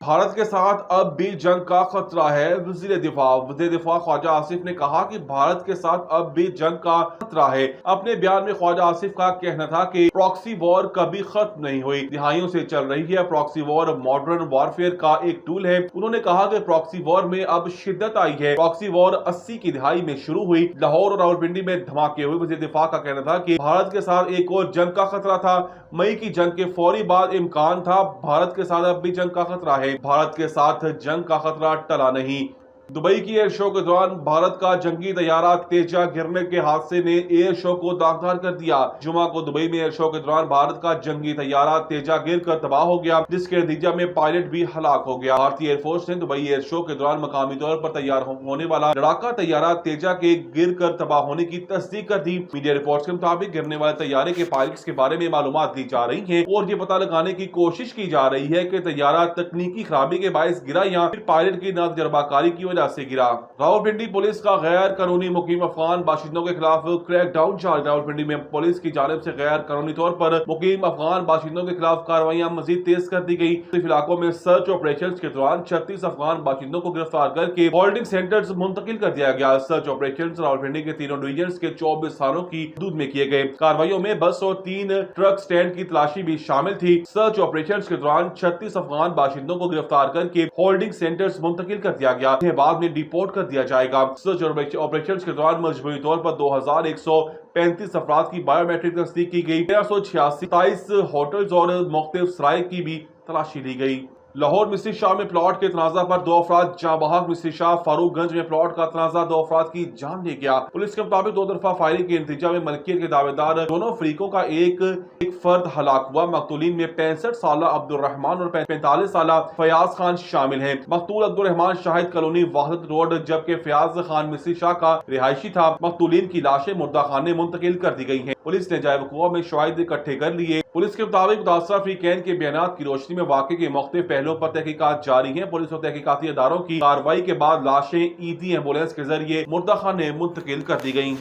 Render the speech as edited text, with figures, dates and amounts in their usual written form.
भारत के साथ अब भी जंग का खतरा है। वजीर दिफा ख्वाजा आसिफ ने कहा कि भारत के साथ अब भी जंग का खतरा है। अपने बयान में ख्वाजा आसिफ का कहना था कि प्रॉक्सी वॉर कभी खत्म नहीं हुई, दिहाइयों से चल रही है। प्रॉक्सी वॉर मॉडर्न वॉरफेयर का एक टूल है। उन्होंने कहा कि प्रॉक्सी वॉर में अब शिद्दत आई है। प्रॉक्सी वॉर 80 की दिहाई में शुरू हुई, लाहौर और रावलपिंडी में धमाके हुए। वजीर दिफा का कहना था कि भारत के साथ एक और जंग का खतरा था। मई की जंग के फौरी बाद इम्कान था। भारत के साथ अब भी जंग का खतरा है। भारत के साथ जंग का खतरा टला नहीं। दुबई की एयर शो के दौरान भारत का जंगी तैयारा तेजा गिरने के हादसे ने एयर शो को दागदार कर दिया। जुमा को दुबई में एयर शो के दौरान भारत का जंगी तैयारा तेजा गिर कर तबाह हो गया, जिसके नतीजे में पायलट भी हलाक हो गया। भारतीय एयरफोर्स ने दुबई एयर शो के दौरान मकामी तौर पर तैयार होने वाला लड़ाका तैयारा तेजा के गिर कर तबाह होने की तस्दीक कर दी। मीडिया रिपोर्ट्स के मुताबिक गिरने वाले तैयारे के पायलट्स के बारे में मालूमात दी जा रही है और ये पता लगाने की कोशिश की जा रही है कि तैयारा तकनीकी खराबी के बायस गिरा या फिर पायलट की नातजर्बाकारी की वजह से गिरा। रावलपिंडी पुलिस का गैर कानूनी मुकीम अफगान बाशिंदों के खिलाफ क्रैक डाउन जारी। रावलपिंडी में पुलिस की जानिब से गैर कानूनी तौर पर मुकीम अफगान बाशिंदों के खिलाफ कार्रवाइयां मजीद तेज कर दी गई। इलाकों में सर्च ऑपरेशन के दौरान 36 अफगान बाशिंदों को गिरफ्तार करके होल्डिंग सेंटर्स मुंतकिल कर दिया गया। सर्च ऑपरेशन रावलपिंडी के तीनों डिवीजन के 24 थानों की हदूद में किए गए। कार्रवाइयों में बस और 3 ट्रक स्टैंड की तलाशी भी शामिल थी। सर्च ऑपरेशन के दौरान 36 अफगान बाशिंदों को गिरफ्तार करके होल्डिंग सेंटर्स मुंतकिल कर दिया गया। बाद में डिपोर्ट कर दिया जाएगा। सर्च ऑपरेशन के दौरान मजबूरी तौर पर 2135 अफराद की बायोमेट्रिक तस्दीक की गई। 1386 27 होटल्स और मुख्तलिफ सराय की भी तलाशी ली गई। लाहौर मिस्री शाह में प्लॉट के तनाजा पर 2 अफराद जाँ बहक। मिस्री शाह फारूकगंज में प्लॉट का तनाजा 2 अफराद की जान ले गया। पुलिस के मुताबिक 2 तरफा फायरिंग के नतीजा में मलकियत के दावेदार दोनों फरीकों का एक फर्द हलाक हुआ। मकतूलीन में 65 साल अब्दुल रहमान और 45 साल फयाज खान शामिल हैं। मकतूल अब्दुल रहमान शाहिद कॉलोनी वाहदत रोड, जबकि फयाज खान मिस्री शाह का रिहायशी था। मकतूलीन की लाशें मुर्दा खाने मुंतकिल कर दी गई हैं। पुलिस ने जाए वक़ुआ में शवाहिद इकट्ठे कर लिए। पुलिस के मुताबिक मुतासरा फ्रीकैन के बयानात की रोशनी में वाक़े के मुख्तलिफ पहलुओं पर तहकीकात जारी हैं। पुलिस और तहकीकाती अदारों की कार्रवाई के बाद लाशें ईदी एम्बुलेंस के जरिए मुर्दा खाने मुंतकिल कर दी गयी।